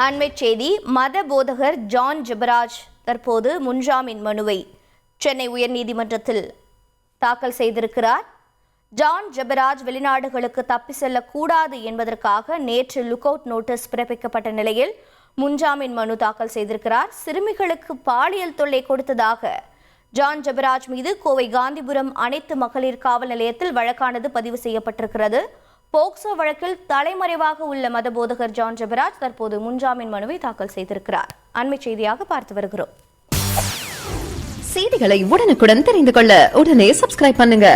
அண்மைச் செய்தி. மத போதகர் ஜான் ஜெபராஜ் தற்போது முன்ஜாமீன் மனுவை சென்னை உயர்நீதிமன்றத்தில் தாக்கல் செய்திருக்கிறார். ஜான் ஜெபராஜ் வெளிநாடுகளுக்கு தப்பி செல்லக்கூடாது என்பதற்காக நேற்று லுக் அவுட் நோட்டீஸ் பிறப்பிக்கப்பட்ட நிலையில் முன்ஜாமீன் மனு தாக்கல் செய்திருக்கிறார். சிறுமிகளுக்கு பாலியல் தொல்லை கொடுத்ததாக ஜான் ஜெபராஜ் மீது கோவை காந்திபுரம் அனைத்து மகளிர் காவல் நிலையத்தில் வழக்கானது பதிவு செய்யப்பட்டிருக்கிறது. போக்சோ வழக்கில் தலைமறைவாக உள்ள மத போதகர் ஜான் ஜெபராஜ் தற்போது முன்ஜாமீன் மனுவை தாக்கல் செய்திருக்கிறார். அண்மை செய்தியாக பார்த்து வருகிறோம். செய்திகளை உடனுக்குடன் தெரிந்து கொள்ள உடனே சப்ஸ்கிரைப் பண்ணுங்க.